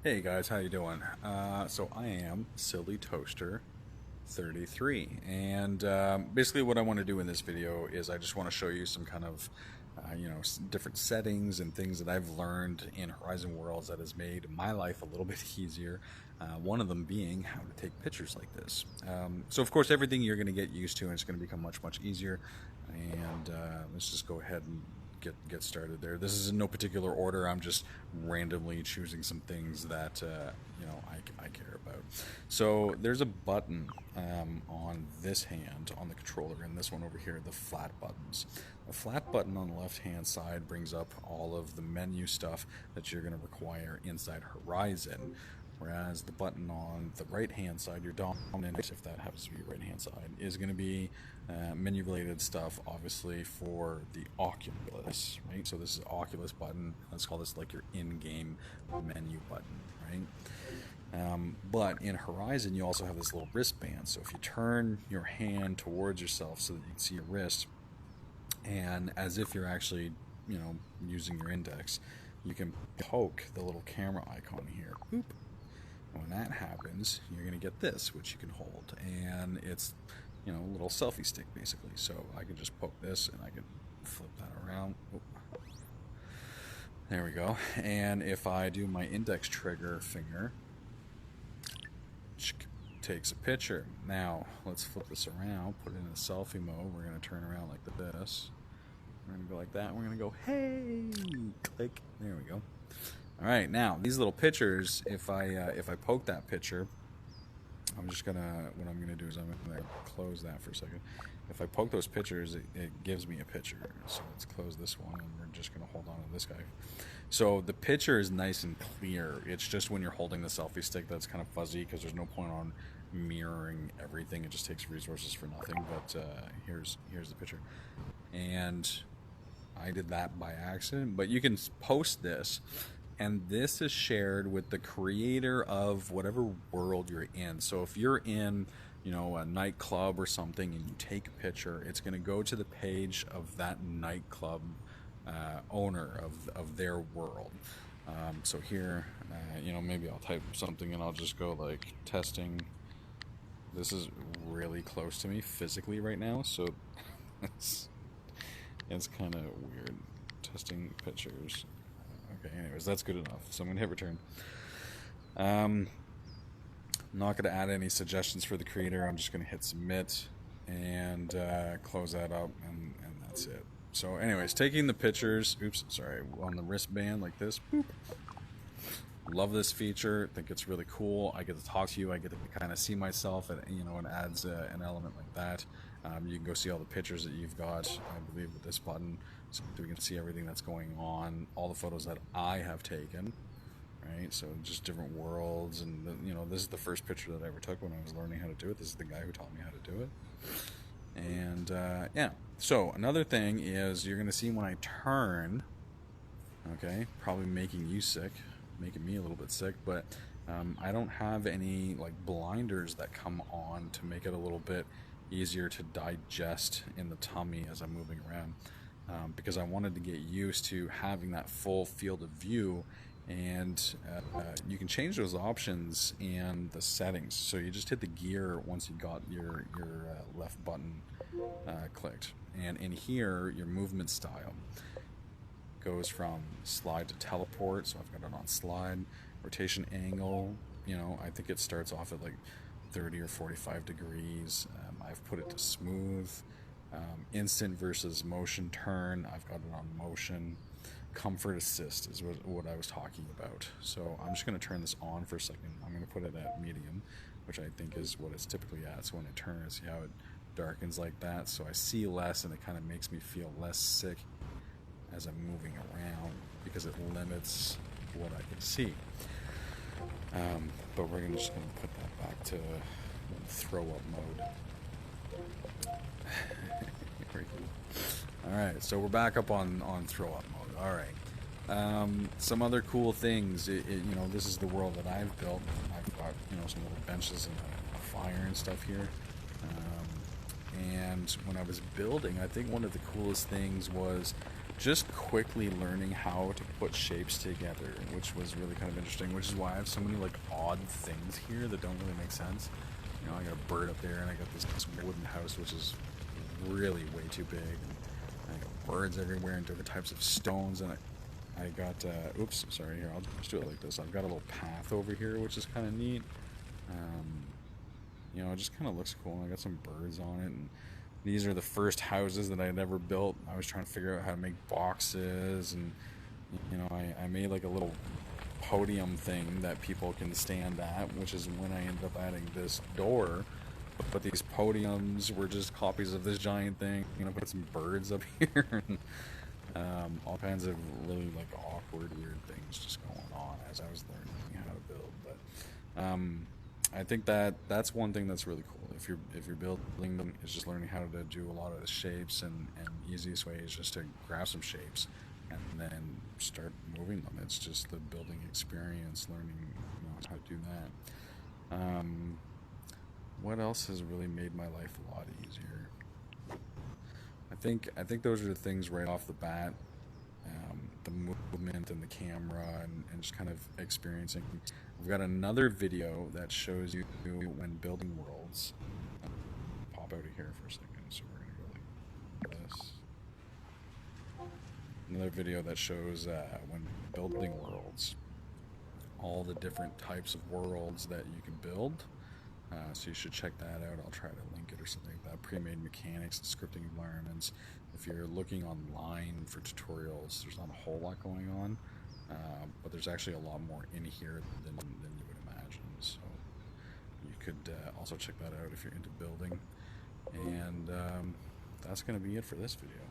Hey guys, how you doing? So I am Silly Toaster 33, and basically what I want to do in this video is I just want to show you some kind of different settings and things that I've learned in Horizon Worlds that has made my life a little bit easier. One of them being how to take pictures like this. So of course everything you're going to get used to and it's going to become much easier. And let's just go ahead and get started there. This is in no particular order. I'm just randomly choosing some things that I care about. So there's a button on this hand on the controller, and this one over here, the flat buttons. The flat button on the left hand side brings up all of the menu stuff that you're going to require inside Horizon. Whereas the button on the right hand side, your dominant, if that happens to be your right hand side, is going to be menu related stuff, obviously, for the Oculus, right? So this is Oculus button. Let's call this like your in-game menu button, right? But in Horizon, you also have this little wristband. So if you turn your hand towards yourself so that you can see your wrist, and as if you're actually, using your index, you can poke the little camera icon here. Boop. When that happens, you're going to get this, which you can hold, and it's, a little selfie stick basically. So I can just poke this and I can flip that around. Oop. There we go. And if I do my index trigger finger, takes a picture. Now let's flip this around, put it in a selfie mode. We're going to turn around like this. We're going to go like that. We're going to go, hey, click. There we go. All right, now these little pictures, if I poke that picture, what I'm gonna do is I'm gonna close that for a second. If I poke those pictures, it gives me a picture. So let's close this one, and we're just gonna hold on to this guy. So the picture is nice and clear. It's just when you're holding the selfie stick that's kind of fuzzy, because there's no point on mirroring everything. It just takes resources for nothing. But here's the picture, and I did that by accident. But you can post this, and this is shared with the creator of whatever world you're in. So if you're in, a nightclub or something, and you take a picture, it's going to go to the page of that nightclub owner of their world. So here, maybe I'll type something and I'll just go like testing. This is really close to me physically right now, so it's kind of weird. Testing pictures. Okay, anyways, that's good enough. So I'm going to hit return. I'm not going to add any suggestions for the creator. I'm just going to hit submit and close that up, and that's it. So anyways, taking the pictures, on the wristband like this. Boop. Love this feature. Think it's really cool. I get to talk to you. I get to kind of see myself, and it adds an element like that. You can go see all the pictures that you've got, I believe, with this button, so we can see everything that's going on, all the photos that I have taken, right? So just different worlds, and this is the first picture that I ever took when I was learning how to do it. This is the guy who taught me how to do it. And yeah. So another thing is you're gonna see when I turn, okay, probably making you sick, making me a little bit sick, but I don't have any like blinders that come on to make it a little bit easier to digest in the tummy as I'm moving around, because I wanted to get used to having that full field of view. And you can change those options in the settings. So you just hit the gear once you got your left button clicked, and in here your movement style goes from slide to teleport. So I've got it on slide. Rotation angle, I think it starts off at like 30 or 45 degrees. I've put it to smooth. Instant versus motion turn, I've got it on motion. Comfort assist is what I was talking about. So I'm just going to turn this on for a second. I'm going to put it at medium, which I think is what it's typically at. So when it turns, see how it darkens like that? So I see less, and it kind of makes me feel less sick as I'm moving around, because it limits what I can see. But we're just going to put that back to throw up mode. Alright, so we're back up on throw up mode. Alright. Some other cool things. This is the world that I've built. I've got, some little benches and a fire and stuff here. And when I was building, I think one of the coolest things was just quickly learning how to put shapes together, which was really kind of interesting, which is why I have so many like odd things here that don't really make sense. You know, I got a bird up there, and I got this wooden house, which is really way too big. And I got birds everywhere and different types of stones, and I got, oops, sorry, here, I'll just do it like this. I've got a little path over here, which is kind of neat. Um, you know, it just kind of looks cool. I got some birds on it, and these are the first houses that I had ever built. I was trying to figure out how to make boxes, and you know, I made like a little podium thing that people can stand at, which is when I ended up adding this door. But these podiums were just copies of this giant thing. You know, put some birds up here, and all kinds of really like awkward, weird things just going on as I was learning how to build. But I think that that's one thing that's really cool. If you're building them, is just learning how to do a lot of the shapes, and easiest way is just to grab some shapes and then start moving them. It's just the building experience, learning, you know, how to do that. What else has really made my life a lot easier? I think those are the things right off the bat. The movement and the camera, and just kind of experiencing. We've got another video that shows you when building worlds. Pop out of here for a second, so we're gonna go like this. Another video that shows when building worlds, all the different types of worlds that you can build. So you should check that out. I'll try to link it or something like that. Pre-made mechanics and scripting environments. If you're looking online for tutorials, there's not a whole lot going on, but there's actually a lot more in here than you would imagine. So you could also check that out if you're into building. And that's going to be it for this video.